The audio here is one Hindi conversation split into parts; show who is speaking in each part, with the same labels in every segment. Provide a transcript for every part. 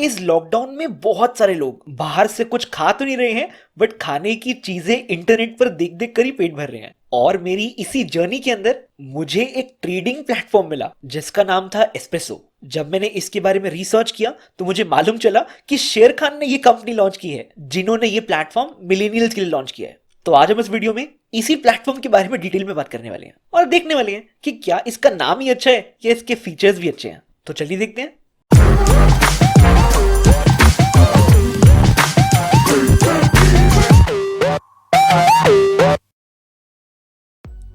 Speaker 1: इस लॉकडाउन में बहुत सारे लोग बाहर से कुछ खा तो नहीं रहे हैं, बट खाने की चीजें इंटरनेट पर देख देख कर ही पेट भर रहे हैं। और मेरी इसी जर्नी के अंदर मुझे एक ट्रेडिंग प्लेटफॉर्म मिला जिसका नाम था एस्प्रेसो। जब मैंने इसके बारे में रिसर्च किया तो मुझे मालूम चला कि शेर खान ने ये कंपनी लॉन्च की है जिन्होंने ये प्लेटफॉर्म मिलेनियल्स के लिए लॉन्च किया है। तो आज हम इस वीडियो में इसी प्लेटफॉर्म के बारे में डिटेल में बात करने वाले हैं और देखने वाले हैं कि क्या इसका नाम ही अच्छा है या इसके फीचर्स भी अच्छे हैं। तो चलिए देखते हैं।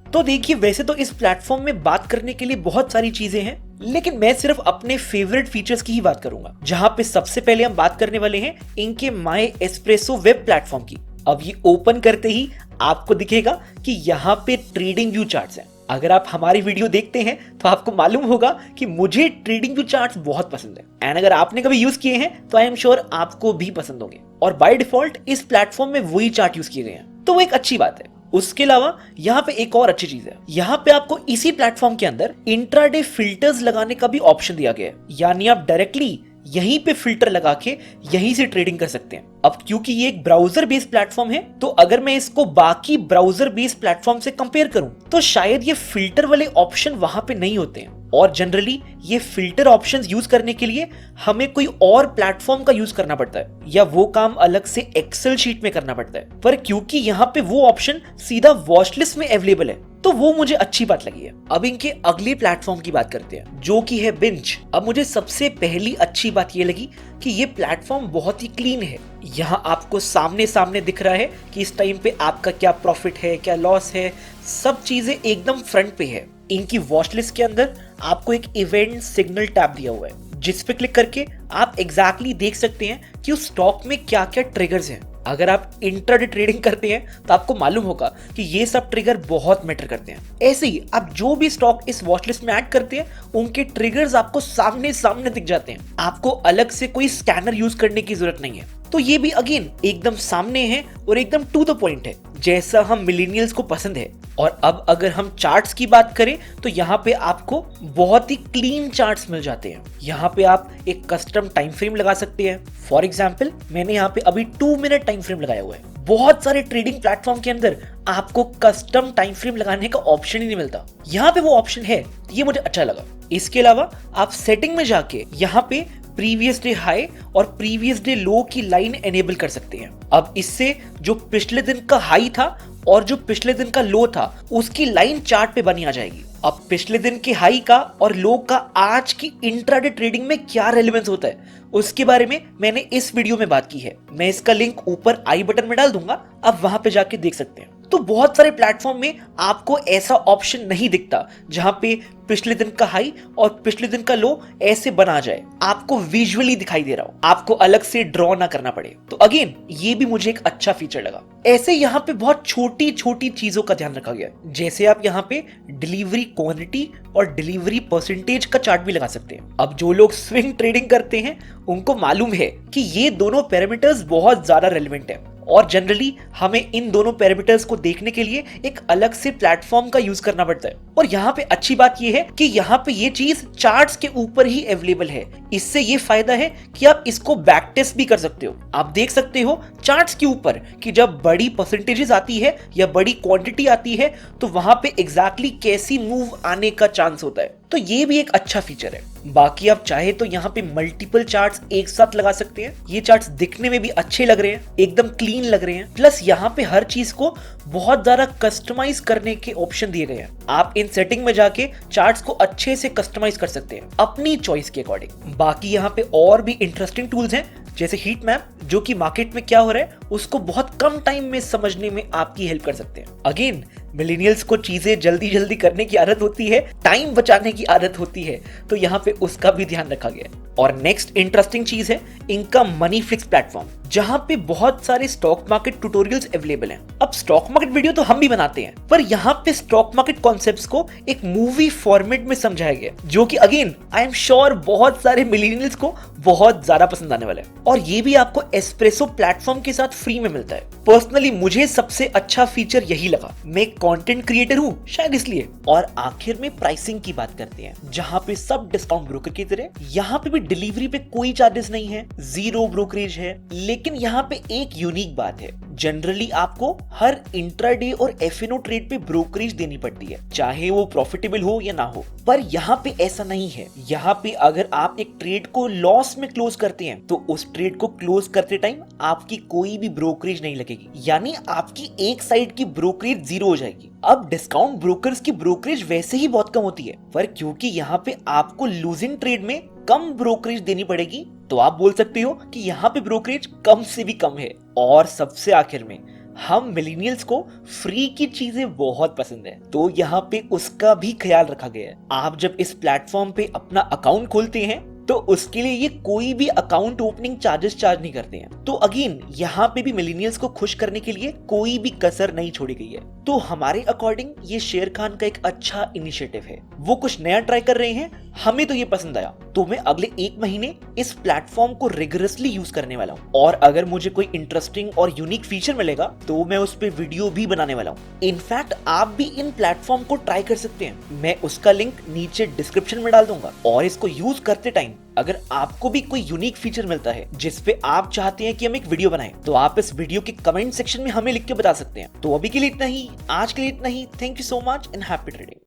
Speaker 1: तो देखिए, वैसे तो इस प्लेटफॉर्म में बात करने के लिए बहुत सारी चीजें हैं, लेकिन मैं सिर्फ अपने फेवरेट फीचर्स की ही बात करूंगा। जहां पे सबसे पहले हम बात करने वाले हैं इनके माय एस्प्रेसो वेब प्लेटफॉर्म की। अब ये ओपन करते ही आपको दिखेगा कि यहाँ पे ट्रेडिंग व्यू चार्ट्स हैं। अगर आप हमारी वीडियो देखते हैं तो आपको मालूम होगा कि मुझे ट्रेडिंग व्यू चार्ट्स बहुत पसंद है, एंड अगर आपने कभी यूज किए हैं तो आई एम श्योर आपको भी पसंद होंगे। और बाय डिफॉल्ट इस प्लेटफॉर्म में वही चार्ट यूज किए गए हैं, तो वो एक अच्छी बात है। उसके अलावा यहाँ पे एक और अच्छी चीज है, यहाँ पे आपको इसी प्लेटफॉर्म के अंदर इंट्राडे फिल्टर्स लगाने का भी ऑप्शन दिया गया है। यानी आप डायरेक्टली यहीं पे फिल्टर लगा के यहीं से ट्रेडिंग कर सकते हैं। अब क्योंकि ये एक ब्राउजर बेस्ड प्लेटफॉर्म है, तो अगर मैं इसको बाकी ब्राउजर बेस्ड प्लेटफॉर्म से कंपेयर करूं तो शायद ये फिल्टर वाले ऑप्शन वहां पे नहीं होते हैं, और जनरली ये फिल्टर ऑप्शंस यूज करने के लिए हमें कोई और प्लेटफॉर्म का यूज करना पड़ता है या वो काम अलग से एक्सेल शीट में करना पड़ता है। पर क्योंकि यहाँ पे वो ऑप्शन सीधा वॉच लिस्ट में अवेलेबल है, तो वो मुझे अच्छी बात लगी है। अब इनके अगले प्लेटफॉर्म की बात करते हैं जो कि है बिंज। अब मुझे सबसे पहली अच्छी बात ये लगी कि ये प्लेटफॉर्म बहुत ही क्लीन है। यहाँ आपको सामने सामने दिख रहा है कि इस टाइम पे आपका क्या प्रॉफिट है, क्या लॉस है, सब चीजें एकदम फ्रंट पे है। इनकी वॉच लिस्ट के अंदर आपको एक इवेंट सिग्नल टैब दिया हुआ है जिस पे क्लिक करके आप एग्जैक्टली देख सकते हैं कि उस स्टॉक में क्या क्या ट्रिगर्स हैं। अगर आप इंट्राडे ट्रेडिंग करते हैं तो आपको मालूम होगा कि ये सब ट्रिगर बहुत मैटर करते हैं। ऐसे ही आप जो भी स्टॉक इस वॉच लिस्ट में ऐड करते हैं उनके ट्रिगर्स आपको सामने सामने दिख जाते हैं। आपको अलग से कोई स्कैनर यूज करने की जरूरत नहीं है। तो ये भी अगेन एकदम सामने है और एकदम टू द पॉइंट है, जैसा हम मिलेनियल्स को पसंद है। और अब अगर हम चार्ट्स की बात करें तो यहाँ पे आपको बहुत ही क्लीन चार्ट्स मिल जाते हैं। यहाँ पे आप एक कस्टम टाइम फ्रेम लगा सकते हैं। फॉर एग्जाम्पल मैंने यहाँ पे अभी 2 मिनट टाइम फ्रेम लगाया हुआ है। बहुत सारे ट्रेडिंग प्लेटफॉर्म के अंदर आपको कस्टम टाइम फ्रेम लगाने का ऑप्शन ही नहीं मिलता, यहाँ पे वो ऑप्शन है, ये मुझे अच्छा लगा। इसके अलावा आप सेटिंग में जाके यहाँ पे प्रीवियस डे हाई और प्रीवियस डे लो की लाइन एनेबल कर सकते हैं। अब इससे जो पिछले दिन का हाई था और जो पिछले दिन का लो था उसकी लाइन चार्ट पे बनी आ जाएगी। अब पिछले दिन के हाई का और लो का आज की इंट्राडे ट्रेडिंग में क्या रेलेवेंस होता है उसके बारे में मैंने इस वीडियो में बात की है। मैं इसका लिंक ऊपर आई बटन में डाल दूंगा, आप वहां पे जाके देख सकते हैं। तो बहुत सारे प्लेटफॉर्म में आपको ऐसा ऑप्शन नहीं दिखता जहां पे पिछले दिन का हाई और पिछले दिन का लो ऐसे बना जाए, आपको विजुअली दिखाई दे रहा हो, आपको अलग से ड्रॉ ना करना पड़े। तो अगेन ये भी मुझे एक अच्छा फीचर लगा। ऐसे यहाँ पे बहुत छोटी छोटी चीजों का ध्यान रखा गया, जैसे आप यहाँ पे डिलीवरी क्वांटिटी और डिलीवरी परसेंटेज का चार्ट भी लगा सकते हैं। अब जो लोग स्विंग ट्रेडिंग करते हैं उनको मालूम है कि ये दोनों पैरामीटर्स बहुत ज्यादा रेलेवेंट है, और जनरली हमें इन दोनों पैरामीटर्स को देखने के लिए एक अलग से प्लेटफॉर्म का यूज करना पड़ता है। और यहाँ पे अच्छी बात ये है कि यहाँ पे ये चीज चार्ट्स के ऊपर ही अवेलेबल है। इससे ये फायदा है कि आप इसको बैक टेस्ट भी कर सकते हो। आप देख सकते हो चार्ट्स के ऊपर कि जब बड़ी परसेंटेजेस आती है या बड़ी क्वांटिटी आती है तो वहां पे एग्जैक्टली कैसी मूव आने का चांस होता है। तो ये भी एक अच्छा फीचर है। बाकी आप चाहे तो यहाँ पे मल्टीपल चार्ट्स एक साथ लगा सकते हैं। ये चार्ट्स दिखने में भी अच्छे लग रहे हैं, एकदम क्लीन लग रहे हैं। प्लस यहाँ पे हर चीज को बहुत ज्यादा कस्टमाइज करने के ऑप्शन दिए गए हैं। आप इन सेटिंग में जाके चार्ट्स को अच्छे से कस्टमाइज कर सकते हैं अपनी चॉइस के अकॉर्डिंग। बाकी यहाँ पे और भी इंटरेस्टिंग टूल्स हैं जैसे हीट मैप, जो कि मार्केट में क्या हो रहा है उसको बहुत कम टाइम में समझने में आपकी हेल्प कर सकते हैं। अगेन मिलेनियल्स को चीजें जल्दी जल्दी करने की आदत होती है, टाइम बचाने की आदत होती है, तो यहाँ पे उसका भी ध्यान रखा गया है। और नेक्स्ट इंटरेस्टिंग चीज है इनका मनी फ्लिक्स प्लेटफॉर्म। जहां पे बहुत सारे स्टॉक मार्केट ट्यूटोरियल्स अवेलेबल हैं। अब स्टॉक मार्केट वीडियो तो हम भी बनाते हैं, पर यहाँ पे स्टॉक मार्केट कॉन्सेप्ट्स को एक मूवी फॉर्मेट में समझाया गया, जो कि अगेन आई एम श्योर बहुत सारे मिलेनियल्स को बहुत ज्यादा पसंद आने वाला है। और ये भी आपको एस्प्रेसो प्लेटफॉर्म के साथ फ्री में मिलता है। पर्सनली मुझे सबसे अच्छा फीचर यही लगा। मैं एक कंटेंट क्रिएटर हूँ शायद इसलिए। और आखिर में प्राइसिंग की बात करते हैं, जहाँ पे सब डिस्काउंट ब्रोकर की तरह यहाँ पे भी डिलीवरी पे कोई चार्जेस नहीं है, जीरो ब्रोकरेज है। लेकिन यहाँ पे एक यूनिक बात है, जनरली आपको हर इंट्राडे और एफएनओ ट्रेड पे ब्रोकरेज देनी पड़ती है, चाहे वो प्रॉफिटेबल हो या ना हो। पर यहाँ पे ऐसा नहीं है। यहाँ पे अगर आप एक ट्रेड को लॉस में क्लोज करते हैं तो उस ट्रेड को क्लोज करते टाइम आपकी कोई भी ब्रोकरेज नहीं लगेगी, यानी आपकी एक साइड की ब्रोकरेज जीरो हो जाएगी। अब डिस्काउंट ब्रोकर्स की ब्रोकरेज वैसे ही बहुत कम होती है, पर क्योंकि यहाँ पे आपको लूजिंग ट्रेड में कम ब्रोकरेज देनी पड़ेगी, तो आप बोल सकते हो कि यहाँ पे ब्रोकरेज कम से भी कम है। और सबसे आखिर में, हम मिलेनियल्स को फ्री की चीजें बहुत पसंद है, तो यहाँ पे उसका भी ख्याल रखा गया है। आप जब इस प्लेटफॉर्म पे अपना अकाउंट खोलते हैं तो उसके लिए ये कोई भी अकाउंट ओपनिंग चार्जेस चार्ज नहीं करते हैं। तो अगेन यहाँ पे भी मिलेनियल्स को खुश करने के लिए कोई भी कसर नहीं छोड़ी गई है। तो हमारे अकॉर्डिंग ये शेर खान का एक अच्छा इनिशिएटिव है। वो कुछ नया ट्राई कर रहे हैं, हमें तो ये पसंद आया। तो मैं अगले 1 महीने इस प्लेटफॉर्म को रिगरसली यूज करने वाला हूँ। और अगर मुझे कोई इंटरेस्टिंग और यूनिक फीचर मिलेगा तो मैं उस पर वीडियो भी बनाने वाला हूँ। इनफैक्ट आप भी इन प्लेटफॉर्म को ट्राई कर सकते हैं, मैं उसका लिंक नीचे डिस्क्रिप्शन में डाल दूंगा। और इसको यूज करते टाइम अगर आपको भी कोई यूनिक फीचर मिलता है जिसपे आप चाहते हैं कि हम एक वीडियो बनाएं, तो आप इस वीडियो के कमेंट सेक्शन में हमें लिख के बता सकते हैं। तो अभी के लिए इतना ही, आज के लिए इतना ही। Thank you so much and happy trading.